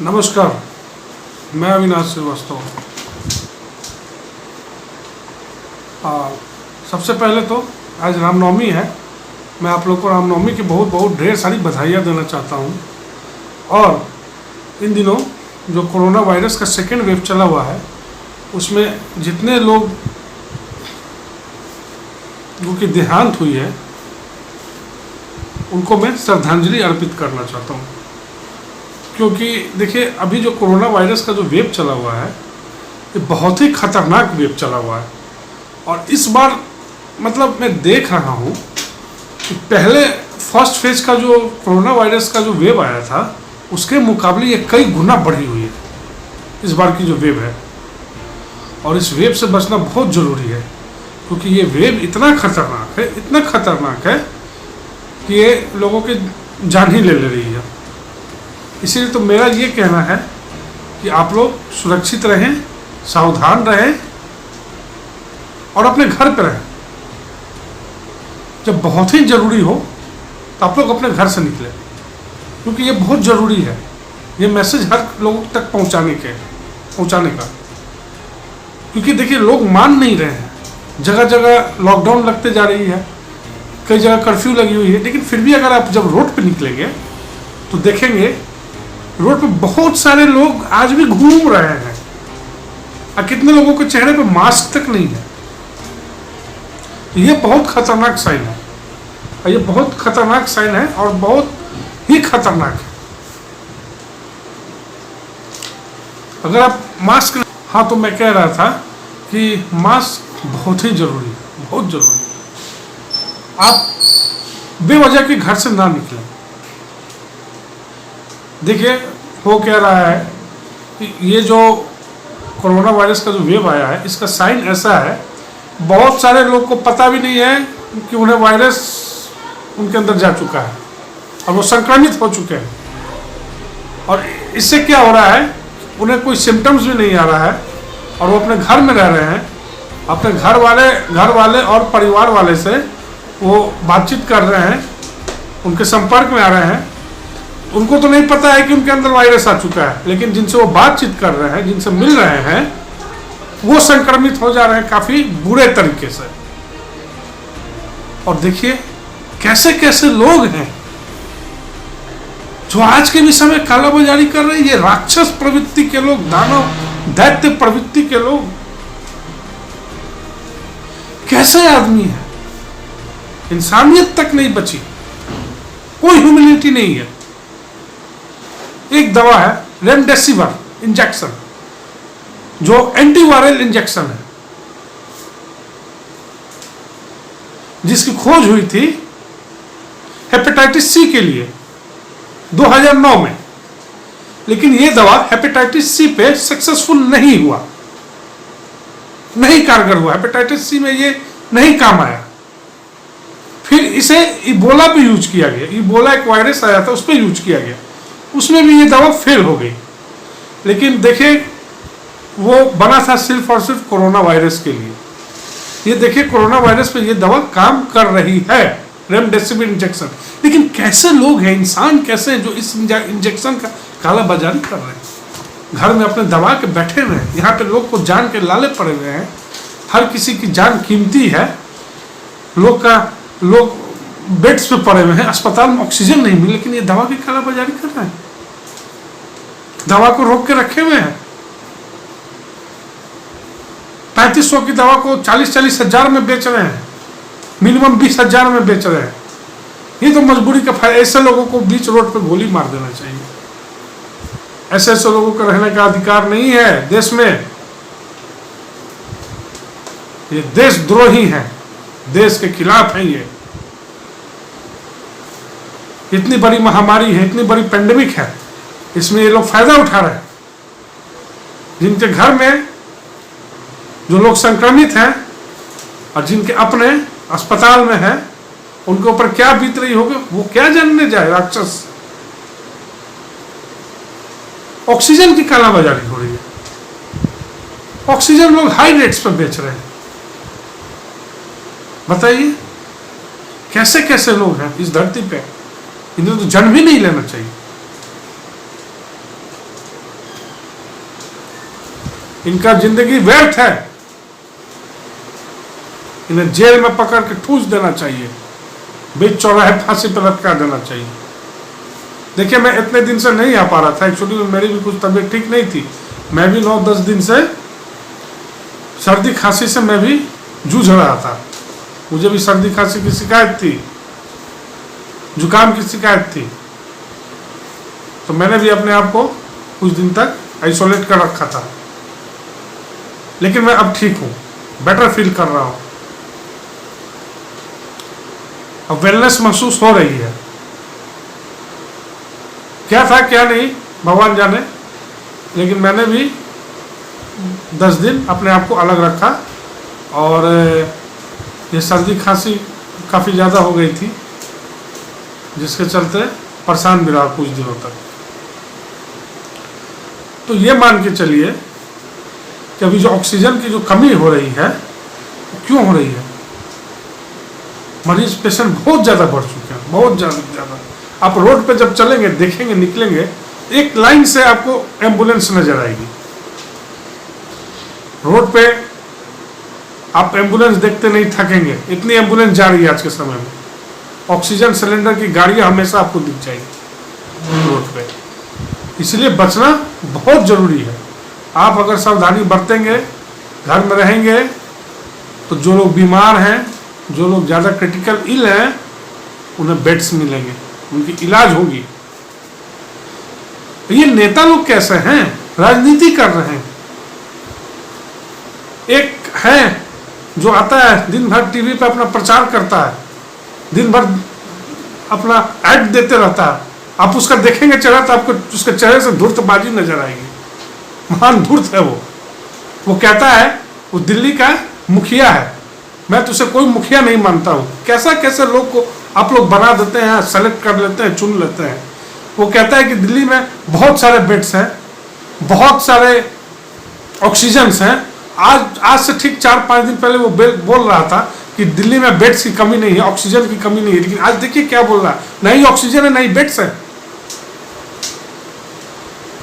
नमस्कार, मैं अविनाश श्रीवास्तव। सबसे पहले तो आज रामनवमी है। मैं आप लोग को रामनवमी की बहुत बहुत ढेर सारी बधाइयाँ देना चाहता हूँ। और इन दिनों जो कोरोना वायरस का सेकेंड वेव चला हुआ है, उसमें जितने लोगों की देहांत हुई है, उनको मैं श्रद्धांजलि अर्पित करना चाहता हूँ। क्योंकि देखिए, अभी जो कोरोना वायरस का जो वेव चला हुआ है, ये बहुत ही खतरनाक वेव चला हुआ है। और इस बार मतलब मैं देख रहा हूँ कि पहले फर्स्ट फेज का जो कोरोना वायरस का जो वेव आया था, उसके मुकाबले ये कई गुना बढ़ी हुई है इस बार की जो वेव है। और इस वेव से बचना बहुत ज़रूरी है, क्योंकि ये वेव इतना खतरनाक है कि ये लोगों की जान ही ले रही है। इसीलिए तो मेरा ये कहना है कि आप लोग सुरक्षित रहें, सावधान रहें और अपने घर पर रहें। जब बहुत ही ज़रूरी हो तो आप लोग अपने घर से निकलें, क्योंकि ये बहुत ज़रूरी है। ये मैसेज हर लोगों तक पहुंचाने का। क्योंकि देखिए, लोग मान नहीं रहे हैं। जगह जगह लॉकडाउन लगते जा रही है, कई जगह कर्फ्यू लगी हुई है। लेकिन फिर भी अगर आप जब रोड पे निकलेंगे तो देखेंगे रोड पे बहुत सारे लोग आज भी घूम रहे हैं, और कितने लोगों के चेहरे पे मास्क तक नहीं है। ये बहुत खतरनाक साइन है, और ये बहुत खतरनाक साइन है और बहुत ही खतरनाक है। अगर आप मास्क, हाँ, तो मैं कह रहा था कि मास्क बहुत ही जरूरी है, बहुत जरूरी। आप बेवजह के घर से ना निकलें। देखिए, हो क्या रहा है कि ये जो कोरोना वायरस का जो वेव आया है, इसका साइन ऐसा है, बहुत सारे लोग को पता भी नहीं है कि उन्हें वायरस उनके अंदर जा चुका है और वो संक्रमित हो चुके हैं। और इससे क्या हो रहा है, उन्हें कोई सिम्टम्स भी नहीं आ रहा है और वो अपने घर में रह रहे हैं। अपने घर वाले और परिवार वाले से वो बातचीत कर रहे हैं, उनके संपर्क में आ रहे हैं। उनको तो नहीं पता है कि उनके अंदर वायरस आ चुका है, लेकिन जिनसे वो बातचीत कर रहे हैं, जिनसे मिल रहे हैं, वो संक्रमित हो जा रहे हैं काफी बुरे तरीके से। और देखिए कैसे कैसे लोग हैं जो आज के भी समय कालाबाजारी कर रहे हैं। ये राक्षस प्रवृत्ति के लोग, दानव दैत्य प्रवृत्ति के लोग, कैसे आदमी है। इंसानियत तक नहीं बची, कोई ह्यूमैनिटी नहीं है। एक दवा है रेमडेसिविर इंजेक्शन, जो एंटीवायरल इंजेक्शन है, जिसकी खोज हुई थी हेपेटाइटिस सी के लिए 2009 में। लेकिन यह दवा हेपेटाइटिस सी पे सक्सेसफुल नहीं हुआ, नहीं कारगर हुआ। हेपेटाइटिस सी में ये नहीं काम आया। फिर इसे इबोला पे यूज किया गया। इबोला एक वायरस आया था, उस पर यूज किया गया। उसमें भी ये दवा फेल हो गई। लेकिन देखिए, वो बना था सिर्फ और सिर्फ कोरोना वायरस के लिए। ये देखिए, कोरोना वायरस पे ये दवा काम कर रही है, रेमडेसिविर इंजेक्शन। लेकिन कैसे लोग हैं, इंसान कैसे हैं जो इस इंजेक्शन का कालाबाजारी कर रहे हैं, घर में अपने दबा के बैठे हुए हैं। यहाँ पे लोग को जान के लाले पड़े हुए हैं। हर किसी की जान कीमती है। लोग बेड्स पे पड़े हुए हैं, अस्पताल में ऑक्सीजन नहीं मिली, लेकिन ये दवा की कालाबाजारी कर रहे हैं, दवा को रोक के रखे हुए हैं। 3500 की दवा को 40-40 हजार में बेच रहे हैं, मिनिमम 20,000 में बेच रहे हैं। ये तो मजबूरी का फायदा। ऐसे लोगों को बीच रोड पे गोली मार देना चाहिए। ऐसे लोगों का रहने का अधिकार नहीं है देश में। ये देशद्रोही है, देश के खिलाफ है। ये इतनी बड़ी महामारी है, इतनी बड़ी पेंडेमिक है, इसमें ये लोग फायदा उठा रहे हैं। जिनके घर में जो लोग संक्रमित हैं और जिनके अपने अस्पताल में हैं, उनके ऊपर क्या बीत रही होगी वो क्या जानने जाए राक्षस। ऑक्सीजन की कालाबाजारी हो रही है। ऑक्सीजन लोग हाई रेट्स पर बेच रहे हैं। बताइए कैसे कैसे लोग हैं इस धरती पे। इन्हें तो जन्म ही नहीं लेना चाहिए। इनका जिंदगी व्यर्थ है, इन्हें जेल में पकड़ के ठूस देना चाहिए, बीच चौराहे फांसी पर लटका देना चाहिए। देखिए, मैं इतने दिन से नहीं आ पा रहा था, एक्चुअली मेरी भी कुछ तबीयत ठीक नहीं थी। मैं भी 9-10 दिन से सर्दी खांसी से मैं भी जूझ रहा था। मुझे भी सर्दी खांसी की शिकायत थी, जुकाम की शिकायत थी, तो मैंने भी अपने आप को कुछ दिन तक आइसोलेट कर रखा था। लेकिन मैं अब ठीक हूँ, बेटर फील कर रहा हूँ, अब वेलनेस महसूस हो रही है। क्या था क्या नहीं भगवान जाने, लेकिन मैंने भी 10 दिन अपने आप को अलग रखा। और ये सर्दी खांसी काफ़ी ज़्यादा हो गई थी, जिसके चलते परेशान भी रहा कुछ दिनों तक। तो ये मान के चलिए कि अभी जो ऑक्सीजन की जो कमी हो रही है, क्यों हो रही है? मरीज पेशेंट बहुत ज़्यादा बढ़ चुके हैं, बहुत ज़्यादा। आप रोड पे जब चलेंगे, देखेंगे, निकलेंगे, एक लाइन से आपको एम्बुलेंस नजर आएगी। रोड पे आप एम्बुलेंस देखते नहीं थकेंगे, इतनी एम्बुलेंस जा रही है आज के समय में। ऑक्सीजन सिलेंडर की गाड़ियां हमेशा आपको दिख जाएगी रोड पे। इसलिए बचना बहुत जरूरी है। आप अगर सावधानी बरतेंगे, घर में रहेंगे, तो जो लोग बीमार हैं, जो लोग ज़्यादा क्रिटिकल इल हैं, उन्हें बेड्स मिलेंगे, उनकी इलाज होगी। ये नेता लोग कैसे हैं? राजनीति कर रहे हैं। एक है जो आता है दिन भर टीवी पे अपना प्रचार करता है, दिन भर अपना ऐड देते रहता है। आप उसका देखेंगे चेहरा तो आपको उसके चेहरे से धूर्तबाजी नजर आएगी। महान धूर्त है वो कहता है वो दिल्ली का मुखिया है, मैं तो उसे कोई मुखिया नहीं मानता हूँ। कैसा कैसे लोग को आप लोग बना देते हैं, सेलेक्ट कर लेते हैं, चुन लेते हैं। वो कहता है कि दिल्ली में बहुत सारे बेड्स हैं, बहुत सारे ऑक्सीजन्स हैं। आज से ठीक 4-5 दिन पहले वो बोल रहा था कि दिल्ली में बेड्स की कमी नहीं है, ऑक्सीजन की कमी नहीं है। लेकिन आज देखिए क्या बोल रहा है, नहीं ऑक्सीजन है, नहीं बेड्स है।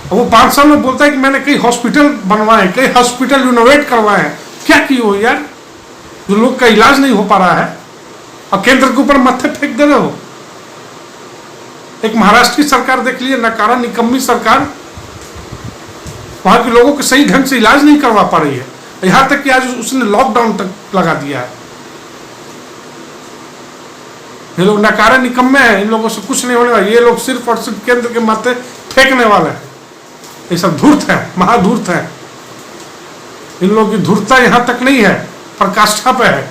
वो 5 साल में बोलता है कि मैंने कई हॉस्पिटल बनवाए, कई हॉस्पिटल रिनोवेट करवाए हैं। क्या किए हो यार, जो लोग का इलाज नहीं हो पा रहा है और केंद्र के ऊपर मत्थे फेंक दे रहे हो। एक महाराष्ट्र की सरकार देख लीजिए, नकारा निकम्मी सरकार, वहां के लोगों के सही ढंग से इलाज नहीं करवा पा रही है। यहां तक कि आज उसने लॉकडाउन तक लगा दिया है। ये लोग नकारा निकम्मे हैं, इन लोगों से कुछ नहीं होने वाला। ये लोग सिर्फ और सिर्फ केंद्र के माथे फेंकने वाले हैं। ये सब धूर्त है, महाधूर्त है। इन लोगों की धूर्तता यहां तक नहीं है, प्रकाष्ठा पे है।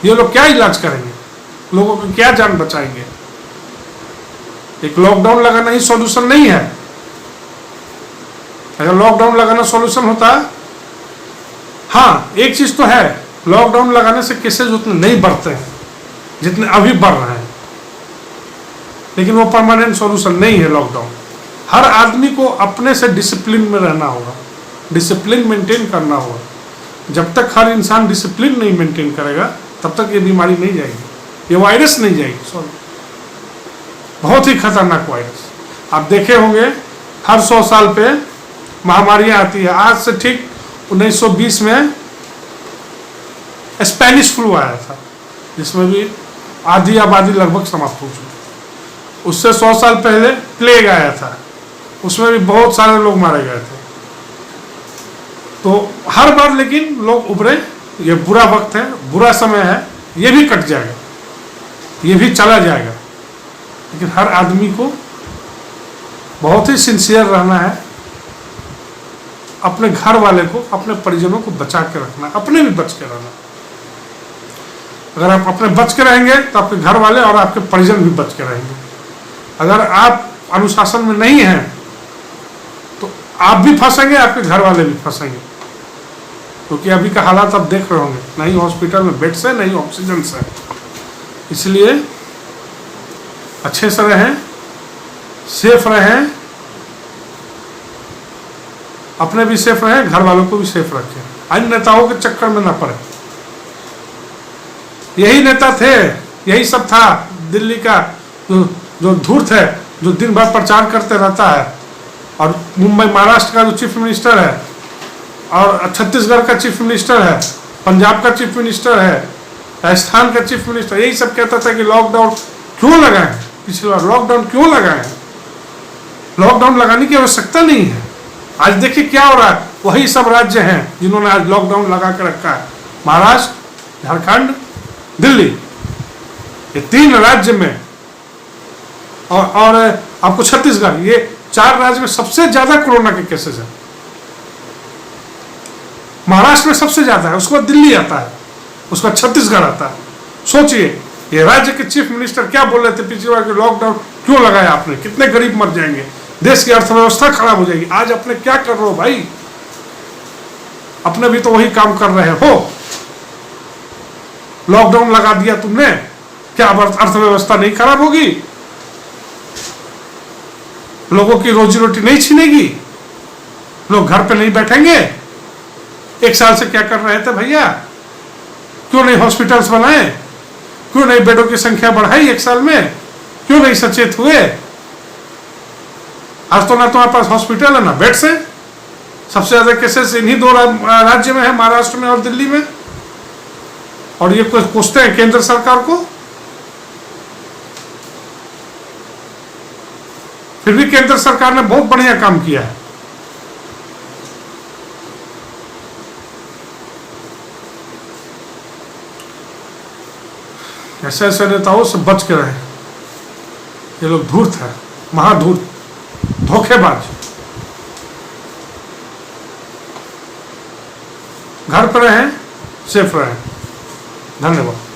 ये लोग क्या इलाज करेंगे, लोगों को क्या जान बचाएंगे? एक लॉकडाउन लगाना ही सॉल्यूशन नहीं है। अगर लॉकडाउन लगाना सॉल्यूशन होता, हाँ एक चीज तो है, लॉकडाउन लगाने से केसेज उतने नहीं बढ़ते हैं जितने अभी बढ़ रहे हैं, लेकिन वो परमानेंट सॉल्यूशन नहीं है लॉकडाउन। हर आदमी को अपने से डिसिप्लिन में रहना होगा, डिसिप्लिन मेंटेन करना होगा। जब तक हर इंसान डिसिप्लिन नहीं मेंटेन करेगा, तब तक ये बीमारी नहीं जाएगी, ये वायरस नहीं जाएगी। सॉरी, बहुत ही खतरनाक वायरस। आप देखे होंगे हर 100 साल पे महामारियां आती है। आज से ठीक 1920 में स्पेनिश फ्लू आया था, जिसमें भी आधी आबादी लगभग समाप्त हो चुकी। उससे 100 साल पहले प्लेग आया था, उसमें भी बहुत सारे लोग मारे गए थे। तो हर बार लेकिन लोग उभरे। ये बुरा वक्त है, बुरा समय है, ये भी कट जाएगा, ये भी चला जाएगा। लेकिन हर आदमी को बहुत ही सिंसियर रहना है, अपने घर वाले को, अपने परिजनों को बचा के रखना, अपने भी बच के रहना। अगर आप अपने बच के रहेंगे तो आपके घर वाले और आपके परिजन भी बच के रहेंगे। अगर आप अनुशासन में नहीं हैं तो आप भी फंसेंगे, आपके घर वाले भी फंसेंगे। क्योंकि अभी का हालात आप देख रहे होंगे, नहीं हॉस्पिटल में बेड्स है, नहीं ऑक्सीजन है। इसलिए अच्छे से रहें, सेफ रहें, अपने भी सेफ रहें, घर वालों को भी सेफ रखें। अन्य नेताओं के चक्कर में ना पड़े। यही नेता थे, यही सब था दिल्ली का जो धूर्त है, जो दिन भर प्रचार करते रहता है। और मुंबई महाराष्ट्र का जो चीफ मिनिस्टर है, और छत्तीसगढ़ का चीफ मिनिस्टर है, पंजाब का चीफ मिनिस्टर है, राजस्थान का चीफ मिनिस्टर, यही सब कहता था कि लॉकडाउन क्यों लगाएं, पिछली बार लॉकडाउन क्यों लगाएं, लॉकडाउन लगाने की आवश्यकता नहीं है। आज देखिए क्या हो रहा है, वही सब राज्य हैं जिन्होंने आज लॉकडाउन लगा के रखा है, महाराष्ट्र, झारखंड, दिल्ली, ये 3 राज्य में, और आपको छत्तीसगढ़, ये 4 राज्य में सबसे ज्यादा कोरोना के केसेस हैं। महाराष्ट्र में सबसे ज्यादा है, उसके बाद दिल्ली आता है, उसका छत्तीसगढ़ आता है। सोचिए ये राज्य के चीफ मिनिस्टर क्या बोल रहे थे पिछली बार कि लॉकडाउन क्यों लगाया आपने, कितने गरीब मर जाएंगे, देश की अर्थव्यवस्था खराब हो जाएगी। आज अपने क्या कर रहे हो भाई, अपने भी तो वही काम कर रहे हो। लॉकडाउन लगा दिया तुमने, क्या अर्थव्यवस्था नहीं खराब होगी, लोगों की रोजी रोटी नहीं छीनेगी, लोग घर पे नहीं बैठेंगे। 1 साल से क्या कर रहे थे भैया, क्यों नहीं हॉस्पिटल्स बनाए, क्यों नहीं बेडों की संख्या बढ़ाई 1 साल में, क्यों नहीं सचेत हुए। आज तो ना तुम्हारे पास हॉस्पिटल है ना बेड्स है। सबसे ज्यादा केसेस इन्हीं 2 राज्य में है, महाराष्ट्र में और दिल्ली में, और ये कुछ पूछते हैं केंद्र सरकार को। फिर भी केंद्र सरकार ने बहुत बढ़िया काम किया है। ऐसे ऐसे नेताओं से बच के रहे, ये लोग धूर्त है, महाधूर्त, धोखेबाज। घर पर रहें, सेफ रहें। धन्यवाद।